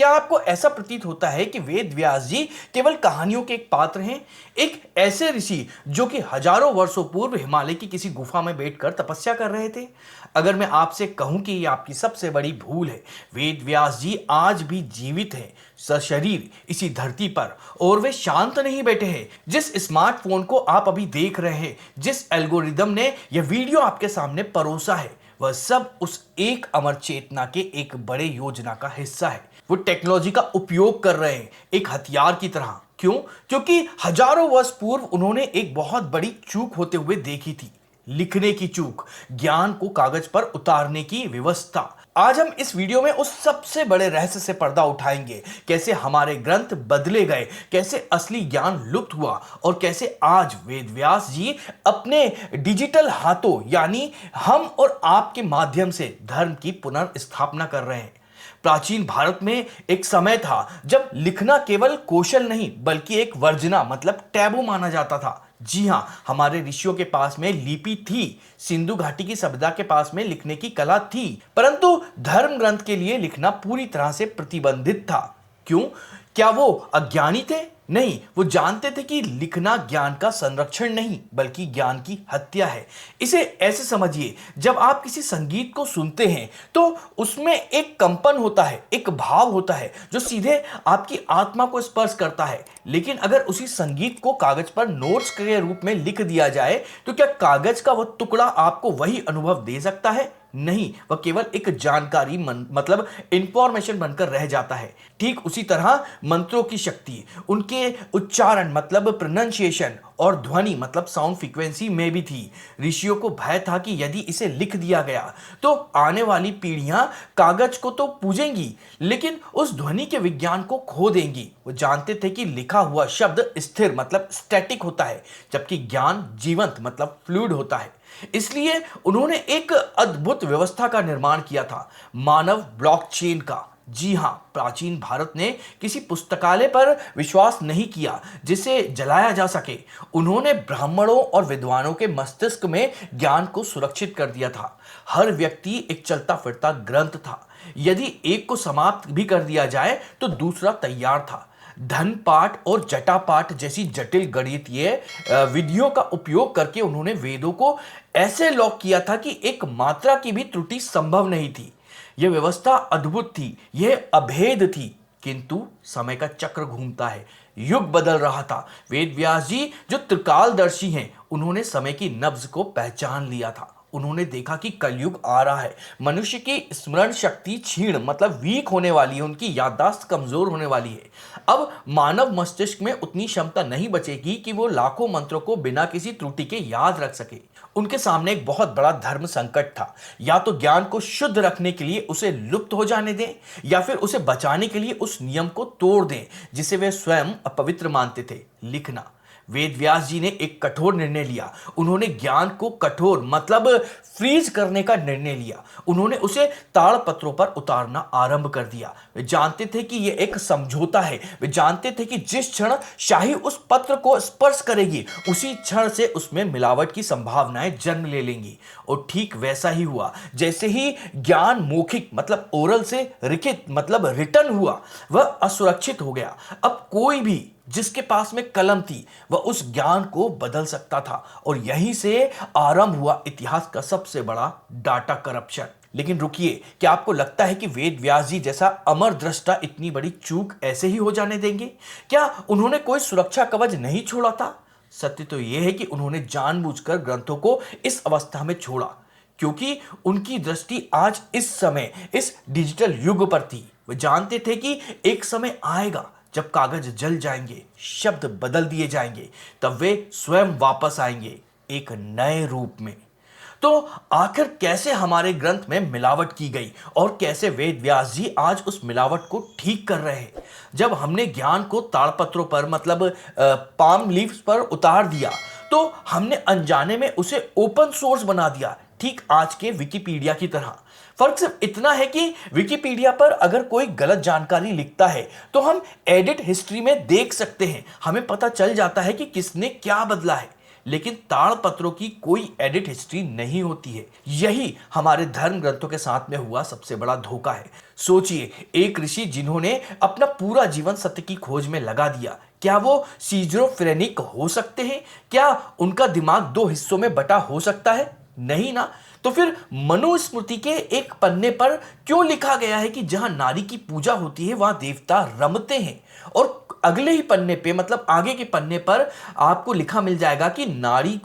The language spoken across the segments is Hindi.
क्या आपको ऐसा प्रतीत होता है कि वेद व्यास जी केवल कहानियों के एक पात्र हैं, एक ऐसे ऋषि जो कि हजारों वर्षों पूर्व हिमालय की किसी गुफा में बैठकर तपस्या कर रहे थे? अगर मैं आपसे कहूं कि ये आपकी सबसे बड़ी भूल है। वेद व्यास जी आज भी जीवित हैं, सशरीर इसी धरती पर, और वे शांत नहीं बैठे हैं। जिस स्मार्टफोन को आप अभी देख रहे हैं, जिस एल्गोरिदम ने यह वीडियो आपके सामने परोसा है, वह सब उस एक अमर चेतना के एक बड़े योजना का हिस्सा है। वो टेक्नोलॉजी का उपयोग कर रहे हैं एक हथियार की तरह। क्यों? क्योंकि हजारों वर्ष पूर्व उन्होंने एक बहुत बड़ी चूक होते हुए देखी थी, लिखने की चूक, ज्ञान को कागज पर उतारने की व्यवस्था। आज हम इस वीडियो में उस सबसे बड़े रहस्य से पर्दा उठाएंगे, कैसे हमारे ग्रंथ बदले गए, कैसे असली ज्ञान लुप्त हुआ, और कैसे आज वेद व्यास जी अपने डिजिटल हाथों यानी हम और आपके माध्यम से धर्म की पुनर्स्थापना कर रहे हैं। प्राचीन भारत में एक समय था जब लिखना केवल कौशल नहीं बल्कि एक वर्जना मतलब टैबू माना जाता था। जी हां, हमारे ऋषियों के पास में लिपि थी, सिंधु घाटी की सभ्यता के पास में लिखने की कला थी, परंतु धर्म ग्रंथ के लिए लिखना पूरी तरह से प्रतिबंधित था। क्यों? क्या वो अज्ञानी थे? नहीं, वो जानते थे कि लिखना ज्ञान का संरक्षण नहीं बल्कि ज्ञान की हत्या है। इसे ऐसे समझिए, जब आप किसी संगीत को सुनते हैं तो उसमें एक कंपन होता है, एक भाव होता है जो सीधे आपकी आत्मा को स्पर्श करता है। लेकिन अगर उसी संगीत को कागज पर नोट्स के रूप में लिख दिया जाए तो क्या कागज का वह टुकड़ा आपको वही अनुभव दे सकता है? नहीं, वह केवल एक जानकारी मतलब इंफॉर्मेशन बनकर रह जाता है। ठीक उसी तरह मंत्रों की शक्ति उनके उच्चारण मतलब प्रोनंसिएशन और ध्वनि मतलब साउंड फ्रीक्वेंसी में भी थी। ऋषियों को भय था कि यदि इसे लिख दिया गया तो आने वाली पीढ़ियां कागज को तो पूजेंगी लेकिन उस ध्वनि के विज्ञान को खो देंगी। वो जानते थे कि लिखा हुआ शब्द स्थिर मतलब स्टैटिक होता है, जबकि ज्ञान जीवंत मतलब फ्लूइड होता है। इसलिए उन्होंने एक अद्भुत व्यवस्था का निर्माण किया था, मानव ब्लॉकचेन का। जी हां, प्राचीन भारत ने किसी पुस्तकालय पर विश्वास नहीं किया जिसे जलाया जा सके। उन्होंने ब्राह्मणों और विद्वानों के मस्तिष्क में ज्ञान को सुरक्षित कर दिया था। हर व्यक्ति एक चलता फिरता ग्रंथ था, यदि एक को समाप्त भी कर दिया जाए तो दूसरा तैयार था। धन पाठ और जटा पाठ जैसी जटिल गणितीय विधियों का उपयोग करके उन्होंने वेदों को ऐसे लॉक किया था कि एक मात्रा की भी त्रुटि संभव नहीं थी। यह व्यवस्था अद्भुत थी, यह अभेद थी, किंतु समय का चक्र घूमता है, युग बदल रहा था। वेद व्यास जी जो त्रिकालदर्शी हैं, उन्होंने समय की नब्ज को पहचान लिया था। उन्होंने देखा कि कलयुग आ रहा है, मनुष्य की स्मरण शक्ति क्षीण मतलब वीक होने वाली है, उनकी याददाश्त कमजोर होने वाली है। अब मानव मस्तिष्क में उतनी क्षमता नहीं बचेगी कि वो लाखों मंत्रों को बिना किसी त्रुटि के याद रख सके। उनके सामने एक बहुत बड़ा धर्म संकट था, या तो ज्ञान को शुद्ध रखने के लिए उसे लुप्त हो जाने दें या फिर उसे बचाने के लिए उस नियम को तोड़ दें जिसे वे स्वयं अपवित्र मानते थे, लिखना। वेद व्यास जी ने एक कठोर निर्णय लिया। उन्होंने ज्ञान को कठोर मतलब फ्रीज करने का निर्णय लिया। उन्होंने उसे ताड़पत्रों पर उतारना आरंभ कर दिया। वे जानते थे कि यह एक समझौता है। वे जानते थे कि जिस क्षण शाही उस पत्र को स्पर्श करेगी उसी क्षण से उसमें मिलावट की संभावनाएं जन्म ले लेंगी। और ठीक वैसा ही हुआ। जैसे ही ज्ञान मौखिक मतलब ओरल से लिखित मतलब रिटर्न हुआ, वह असुरक्षित हो गया। अब कोई भी जिसके पास में कलम थी वह उस ज्ञान को बदल सकता था, और यहीं से आरंभ हुआ इतिहास का सबसे बड़ा डाटा करप्शन। लेकिन रुकिए, क्या आपको लगता है कि वेद व्यास जी जैसा अमर दृष्टा इतनी बड़ी चूक ऐसे ही हो जाने देंगे? क्या उन्होंने कोई सुरक्षा कवच नहीं छोड़ा था? सत्य तो यह है कि उन्होंने जानबूझकर ग्रंथों को इस अवस्था में छोड़ा क्योंकि उनकी दृष्टि आज इस समय इस डिजिटल युग पर थी। वे जानते थे कि एक समय आएगा जब कागज जल जाएंगे, शब्द बदल दिए जाएंगे, तब वे स्वयं वापस आएंगे एक नए रूप में। तो आखिर कैसे हमारे ग्रंथ में मिलावट की गई और कैसे वेद व्यास जी आज उस मिलावट को ठीक कर रहे हैं? जब हमने ज्ञान को ताड़पत्रों पर मतलब पाम लीव्स पर उतार दिया तो हमने अनजाने में उसे ओपन सोर्स बना दिया, ठीक आज के विकिपीडिया की तरह। फर्क सिर्फ इतना है कि विकिपीडिया पर अगर कोई गलत जानकारी लिखता है तो हम एडिट हिस्ट्री में देख सकते हैं, हमें पता चल जाता है कि किसने क्या बदला है। लेकिन ताड़पत्रों की कोई एडिट हिस्ट्री नहीं होती है। यही हमारे धर्म ग्रंथों के साथ में हुआ सबसे बड़ा धोखा है। सोचिए, एक ऋषि जिन्होंने अपना पूरा जीवन सत्य की खोज में लगा दिया, क्या वो सीजरोफ्रेनिक हो सकते हैं? क्या उनका दिमाग दो हिस्सों में बटा हो सकता है? नहीं ना। तो फिर मनुस्मृति के एक पन्ने पर क्यों लिखा गया है कि जहां नारी की पूजा होती है वहां देवता रमते हैं, और अगले ही पन्ने पे, मतलब आगे के पन्ने पर आपको लिखा मिल जाएगा कि नारी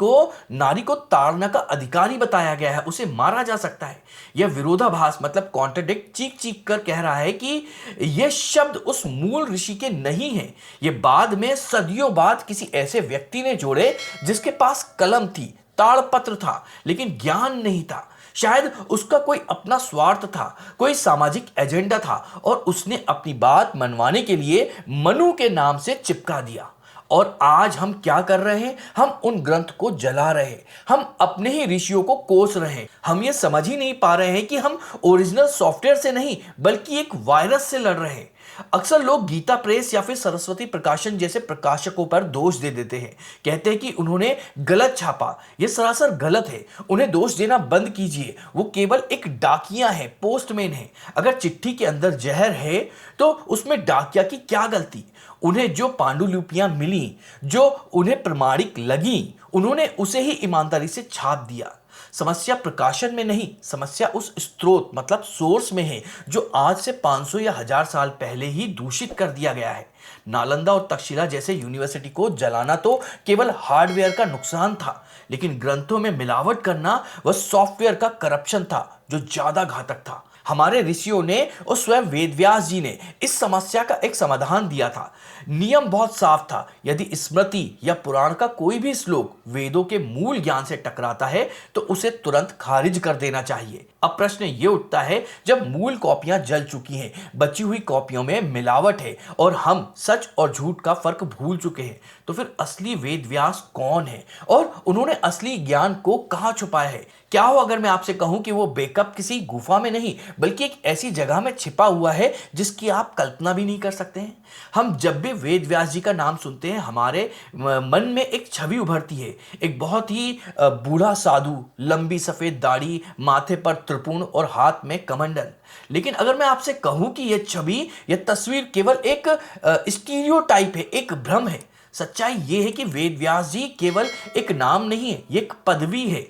को ताड़ना का अधिकारी बताया गया है, उसे मारा जा सकता है। यह विरोधाभास, मतलब कॉन्ट्रडिक्ट, चीख चीख कर कह रहा है कि यह शब्द उस मूल ऋषि के नहीं है। यह बाद में सदियों बाद किसी ऐसे व्यक्ति ने जोड़े जिसके पास कलम थी, ताड़पत्र था, लेकिन ज्ञान नहीं था। शायद उसका कोई अपना स्वार्थ था, कोई सामाजिक एजेंडा था, और उसने अपनी बात मनवाने के लिए मनु के नाम से चिपका दिया। और आज हम क्या कर रहे हैं? हम उन ग्रंथ को जला रहे हैं, हम अपने ही ऋषियों को कोस रहे हैं। हम ये समझ ही नहीं पा रहे हैं कि हम ओरिजिनल सॉफ्टवेयर से नहीं बल्कि एक वायरस से लड़ रहे हैं। अक्सर लोग गीता प्रेस या फिर सरस्वती प्रकाशन जैसे प्रकाशकों पर दोष दे देते हैं। कहते हैं कि उन्होंने गलत छापा। यह सरासर गलत है। उन्हें दोष देना बंद कीजिए। वो केवल एक डाकिया है, पोस्टमैन है। अगर चिट्ठी के अंदर जहर है तो उसमें डाकिया की क्या गलती? उन्हें जो पांडुलिपियां मिली, जो उन्हें प्रमाणिक लगी, उन्होंने उसे ही ईमानदारी से छाप दिया। समस्या प्रकाशन में नहीं, समस्या उस स्रोत, मतलब सोर्स में है, जो आज से 500 या 1000 साल पहले ही दूषित कर दिया गया है। नालंदा और तक्षशिला जैसे यूनिवर्सिटी को जलाना तो केवल हार्डवेयर का नुकसान था, लेकिन ग्रंथों में मिलावट करना वह सॉफ्टवेयर का करप्शन था जो ज्यादा घातक था। हमारे ऋषियों ने और स्वयं वेदव्यास जी ने इस समस्या का एक समाधान दिया था। नियम बहुत साफ था, यदि स्मृति या पुराण का कोई भी श्लोक वेदों के मूल ज्ञान से टकराता है तो उसे तुरंत खारिज कर देना चाहिए। अब प्रश्न ये उठता है, जब मूल कॉपियां जल चुकी हैं, बची हुई कॉपियों में मिलावट है और हम सच और झूठ का फर्क भूल चुके हैं, तो फिर असली वेदव्यास कौन है और उन्होंने असली ज्ञान को कहां छुपाया है? क्या हो अगर मैं आपसे कहूं कि वो बैकअप किसी गुफा में नहीं बल्कि एक ऐसी जगह में छिपा हुआ है जिसकी आप कल्पना भी नहीं कर सकते हैं। हम जब भी वेद व्यास जी का नाम सुनते हैं, हमारे मन में एक छवि उभरती है, एक बहुत ही बूढ़ा साधु, लंबी सफेद दाढ़ी, माथे पर त्रिपुण और हाथ में कमंडल। लेकिन अगर मैं आपसे कहूं कि यह छवि, यह तस्वीर केवल एक स्टीरियोटाइप है, एक भ्रम है, सच्चाई यह है कि वेद व्यास जी केवल एक नाम नहीं है, यह एक पदवी है,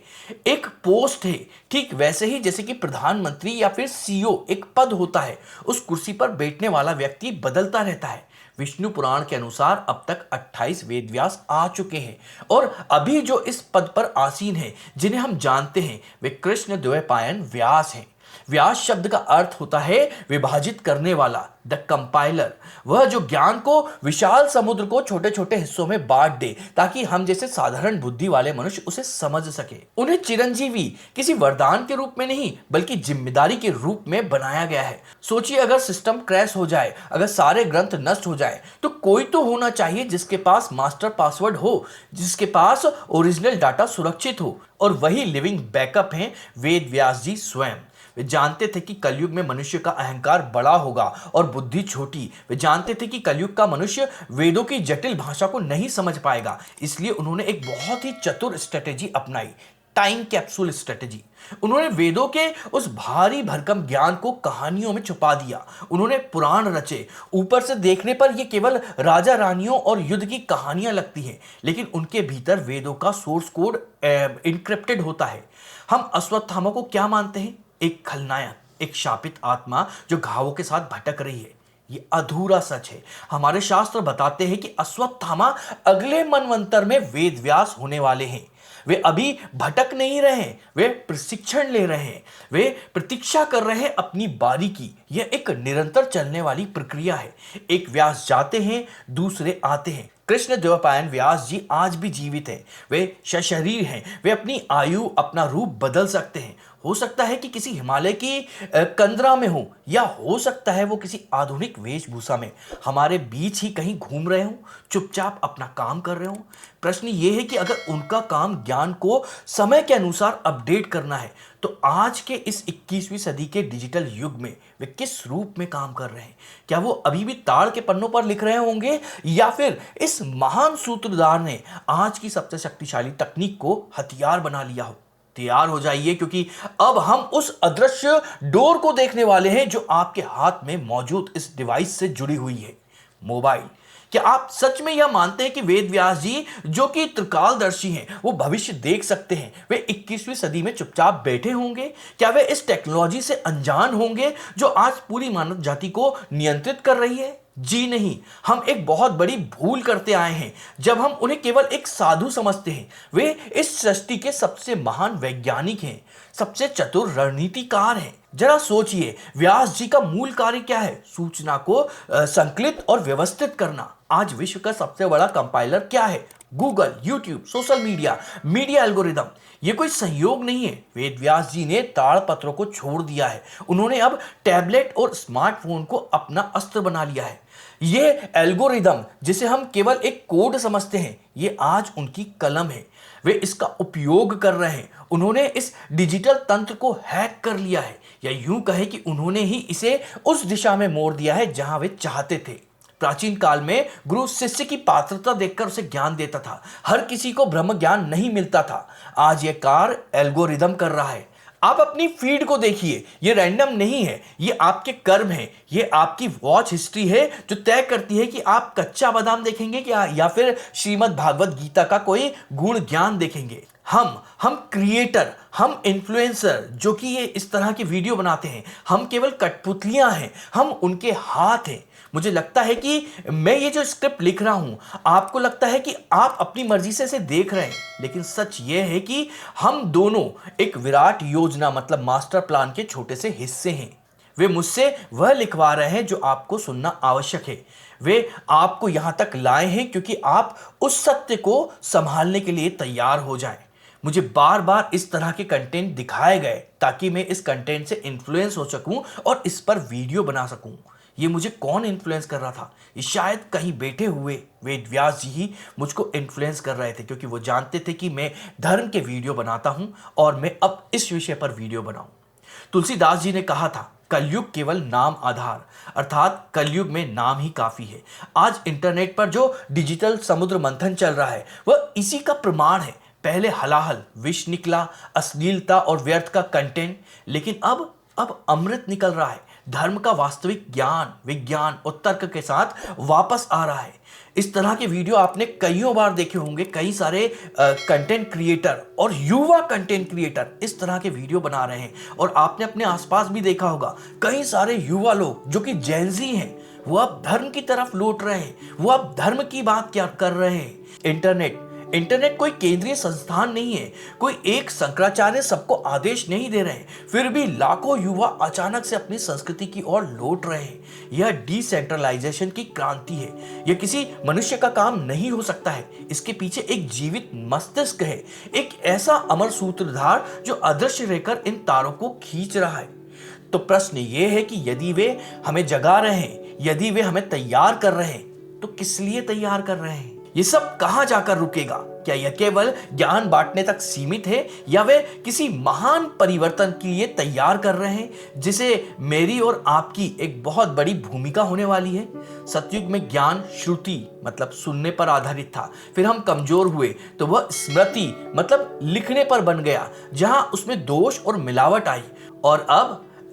एक पोस्ट है। ठीक वैसे ही जैसे कि प्रधानमंत्री या फिर सीईओ एक पद होता है, उस कुर्सी पर बैठने वाला व्यक्ति बदलता रहता है। विष्णु पुराण के अनुसार अब तक 28 वेदव्यास आ चुके हैं और अभी जो इस पद पर आसीन है, जिन्हें हम जानते हैं, वे कृष्ण द्वैपायन व्यास हैं। व्यास शब्द का अर्थ होता है विभाजित करने वाला, द कंपाइलर, वह जो ज्ञान को, विशाल समुद्र को छोटे छोटे हिस्सों में बांट दे ताकि हम जैसे साधारण बुद्धि वाले मनुष्य उसे समझ सके। उन्हें चिरंजीवी किसी वरदान के रूप में नहीं बल्कि जिम्मेदारी के रूप में बनाया गया है। सोचिए, अगर सिस्टम क्रैश हो जाए, अगर सारे ग्रंथ नष्ट हो जाए, तो कोई तो होना चाहिए जिसके पास मास्टर पासवर्ड हो, जिसके पास ओरिजिनल डाटा सुरक्षित हो, और वही लिविंग बैकअप हैं वेद व्यास जी स्वयं। वे जानते थे कि कलयुग में मनुष्य का अहंकार बड़ा होगा और बुद्धि छोटी। वे जानते थे कि कलयुग का मनुष्य वेदों की जटिल भाषा को नहीं समझ पाएगा, इसलिए उन्होंने एक बहुत ही चतुर स्ट्रेटेजी अपनाई, टाइम कैप्सूल स्ट्रेटेजी। उन्होंने वेदों के उस भारी भरकम ज्ञान को कहानियों में छुपा दिया। उन्होंने पुराण रचे। ऊपर से देखने पर ये केवल राजा रानियों और युद्ध की कहानियां लगती हैं, लेकिन उनके भीतर वेदों का सोर्स कोड इनक्रिप्टेड होता है। हम अश्वत्थामा को क्या मानते हैं? एक खलनायक, एक शापित आत्मा जो घावों के साथ भटक रही है। ये अधूरा सच है। हमारे शास्त्र बताते हैं कि अश्वत्थामा अगले मनवंतर में वेदव्यास होने वाले हैं। वे अभी भटक नहीं रहे हैं, वे प्रशिक्षण ले रहे हैं, वे प्रतीक्षा कर रहे हैं अपनी बारी की। यह एक निरंतर चलने वाली प्रक्रिया है। एक व्यास जाते हैं, दूसरे आते हैं। कृष्ण द्वैपायन व्यास जी आज भी जीवित हैं। वे सशरीर हैं। वे अपनी आयु, अपना रूप बदल सकते हैं। हो सकता है कि किसी हिमालय की कंदरा में हो, या हो सकता है वो किसी आधुनिक वेशभूषा में हमारे बीच ही कहीं घूम रहे हों, चुपचाप अपना काम कर रहे हों। प्रश्न ये है कि अगर उनका काम ज्ञान को समय के अनुसार अपडेट करना है, तो आज के इस 21वीं सदी के डिजिटल युग में वे किस रूप में काम कर रहे हैं? क्या वो अभी भी ताड़ के पन्नों पर लिख रहे होंगे, या फिर इस महान सूत्रधार ने आज की सबसे शक्तिशाली तकनीक को हथियार बना लिया हो? तैयार हो जाइए, क्योंकि अब हम उस अदृश्य डोर को देखने वाले हैं जो आपके हाथ में मौजूद इस डिवाइस से जुड़ी हुई है, मोबाइल। क्या आप सच में यह मानते हैं कि वेद व्यास जी, जो कि त्रिकालदर्शी हैं, वो भविष्य देख सकते हैं? वे 21वीं सदी में चुपचाप बैठे होंगे? क्या वे इस टेक्नोलॉजी से अनजान होंगे जो आज पूरी मानव जाति को नियंत्रित कर रही है? जी नहीं, हम एक बहुत बड़ी भूल करते आए हैं जब हम उन्हें केवल एक साधु समझते हैं। वे इस सृष्टि के सबसे महान वैज्ञानिक हैं, सबसे चतुर रणनीतिकार हैं। जरा सोचिए, व्यास जी का मूल कार्य क्या है? सूचना को संकलित और व्यवस्थित करना। आज विश्व का सबसे बड़ा कंपाइलर क्या है? Google, YouTube, social media, media algorithm. ये कोई संयोग नहीं है। वेद व्यास जी ने ताड़पत्रों को छोड़ दिया है। उन्होंने अब टैबलेट और स्मार्टफोन को अपना अस्त्र बना लिया है। ये एल्गोरिदम, जिसे हम केवल एक कोड समझते हैं, ये आज उनकी कलम है। वे इसका उपयोग कर रहे हैं। उन्होंने इस डिजिटल तंत्र को हैक कर लिया है, या यूं कहे कि उन्होंने ही इसे उस दिशा में मोड़ दिया है जहां वे चाहते थे। प्राचीन काल में गुरु शिष्य की पात्रता देखकर उसे ज्ञान देता था। हर किसी को ब्रह्म ज्ञान नहीं मिलता था। आज यह कार्य एल्गोरिदम कर रहा है। आप अपनी फीड को देखिए, ये रैंडम नहीं है, ये आपके कर्म है, ये आपकी वॉच हिस्ट्री है जो तय करती है कि आप कच्चा बादाम देखेंगे क्या, या फिर श्रीमद् भागवत गीता का कोई गुण ज्ञान देखेंगे। हम क्रिएटर, हम इन्फ्लुएंसर जो कि ये इस तरह की वीडियो बनाते हैं, हम केवल कठपुतलियां हैं, हम उनके हाथ हैं। मुझे लगता है कि मैं ये जो स्क्रिप्ट लिख रहा हूं, आपको लगता है कि आप अपनी मर्जी से इसे देख रहे हैं, लेकिन सच ये है कि हम दोनों एक विराट योजना मतलब मास्टर प्लान के छोटे से हिस्से हैं। वे मुझसे वह लिखवा रहे हैं जो आपको सुनना आवश्यक है। वे आपको यहां तक लाए हैं क्योंकि आप उस सत्य को संभालने के लिए तैयार हो जाएं। मुझे बार बार इस तरह के कंटेंट दिखाए गए ताकि मैं इस कंटेंट से इन्फ्लुएंस हो सकूं और इस पर वीडियो बना सकूं। ये मुझे कौन इन्फ्लुएंस कर रहा था? ये शायद कहीं बैठे हुए वेद व्यास जी ही मुझको इन्फ्लुएंस कर रहे थे, क्योंकि वो जानते थे कि मैं धर्म के वीडियो बनाता हूं और मैं अब इस विषय पर वीडियो बनाऊं। तुलसीदास जी ने कहा था, कलयुग केवल नाम आधार, अर्थात कलयुग में नाम ही काफी है। आज इंटरनेट पर जो डिजिटल समुद्र मंथन चल रहा है, वह इसी का प्रमाण है। पहले हलाहल विष निकला, अश्लीलता और व्यर्थ का कंटेंट, लेकिन अब अमृत निकल रहा है। धर्म का वास्तविक ज्ञान, विज्ञान और तर्क के साथ वापस आ रहा है। इस तरह के वीडियो आपने कईयों बार देखे होंगे। कई सारे कंटेंट क्रिएटर और युवा कंटेंट क्रिएटर इस तरह के वीडियो बना रहे हैं, और आपने अपने आसपास भी देखा होगा कई सारे युवा लोग जो कि जेनजी हैं, वो अब धर्म की तरफ लौट रहे हैं। वो अब धर्म की बात क्या कर रहे हैं। इंटरनेट कोई केंद्रीय संस्थान नहीं है, कोई एक शंकराचार्य सबको आदेश नहीं दे रहे हैं, फिर भी लाखों युवा अचानक से अपनी संस्कृति की ओर लौट रहे हैं। यह डिसेंट्रलाइजेशन की क्रांति है। यह किसी मनुष्य का काम नहीं हो सकता है। इसके पीछे एक जीवित मस्तिष्क है, एक ऐसा अमर सूत्रधार जो अदृश्य रहकर इन तारों को खींच रहा है। तो प्रश्न ये है कि यदि वे हमें जगा रहे हैं, यदि वे हमें तैयार कर रहे हैं, तो किस लिए तैयार कर रहे हैं? ये सब कहां जाकर रुकेगा? क्या यह केवल ज्ञान बांटने तक सीमित है, या वे किसी महान परिवर्तन के लिए तैयार कर रहे हैं जिसे मेरी और आपकी एक बहुत बड़ी भूमिका होने वाली है? सतयुग में ज्ञान श्रुति मतलब सुनने पर आधारित था, फिर हम कमजोर हुए तो वह स्मृति मतलब लिखने पर बन गया, जहां उसमें दोष और मिलावट आई। और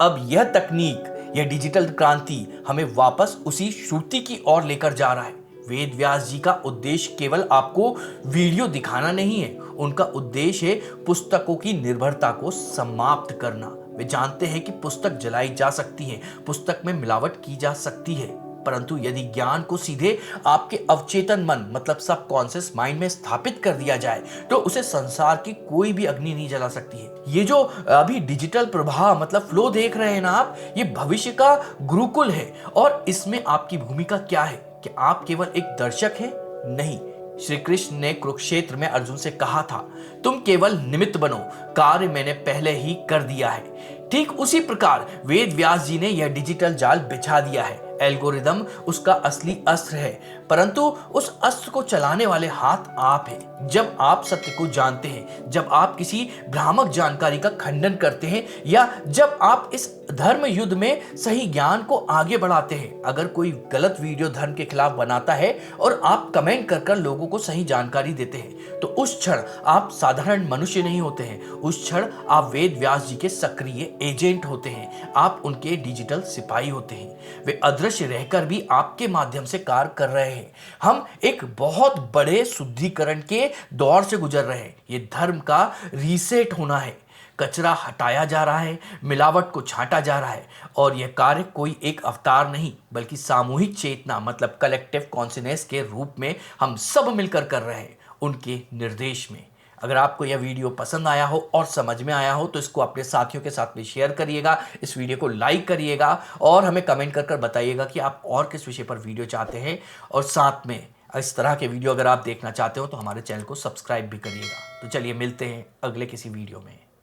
अब यह तकनीक, यह डिजिटल क्रांति हमें वापस उसी श्रुति की ओर लेकर जा रहा है। वेद व्यास जी का उद्देश्य केवल आपको वीडियो दिखाना नहीं है, उनका उद्देश्य है पुस्तकों की निर्भरता को समाप्त करना। वे जानते हैं कि पुस्तक जलाई जा सकती है, पुस्तक में मिलावट की जा सकती है, परंतु यदि ज्ञान को सीधे आपके अवचेतन मन मतलब सबकॉन्शियस माइंड में स्थापित कर दिया जाए, तो उसे संसार की कोई भी अग्नि नहीं जला सकती है। ये जो अभी डिजिटल प्रभाव मतलब फ्लो देख रहे हैं ना आप, ये भविष्य का गुरुकुल है। और इसमें आपकी भूमिका क्या है? कि आप केवल एक दर्शक हैं? नहीं, श्री कृष्ण ने कुरुक्षेत्र में अर्जुन से कहा था, तुम केवल निमित्त बनो, कार्य मैंने पहले ही कर दिया है। ठीक उसी प्रकार वेद व्यास जी ने यह डिजिटल जाल बिछा दिया है। एल्गोरिदम उसका असली अस्त्र है, परंतु उस अस्त्र को चलाने वाले हाथ आप हैं। जब आप सत्य को जानते हैं, जब आप किसी भ्रामक जानकारी का खंडन करते हैं, या जब आप इस धर्म युद्ध में सही ज्ञान को आगे बढ़ाते हैं। अगर कोई गलत वीडियो धर्म के खिलाफ बनाता है और आप कमेंट कर लोगों को सही जानकारी देते हैं, तो उस क्षण आप साधारण मनुष्य नहीं होते हैं, उस क्षण आप वेद व्यास जी के सक्रिय एजेंट होते हैं। आप उनके डिजिटल सिपाही होते हैं। वे अदृश्य रहकर भी आपके माध्यम से कार्य कर रहे हैं। हम एक बहुत बड़े शुद्धिकरण के दौर से गुजर रहे हैं। ये धर्म का रीसेट होना है। कचरा हटाया जा रहा है, मिलावट को छांटा जा रहा है, और यह कार्य कोई एक अवतार नहीं बल्कि सामूहिक चेतना मतलब कलेक्टिव कॉन्शियसनेस के रूप में हम सब मिलकर कर रहे हैं, उनके निर्देश में। अगर आपको यह वीडियो पसंद आया हो और समझ में आया हो तो इसको अपने साथियों के साथ में शेयर करिएगा, इस वीडियो को लाइक करिएगा और हमें कमेंट कर बताइएगा कि आप और किस विषय पर वीडियो चाहते हैं। और साथ में इस तरह के वीडियो अगर आप देखना चाहते हो तो हमारे चैनल को सब्सक्राइब भी करिएगा। तो चलिए मिलते हैं अगले किसी वीडियो में।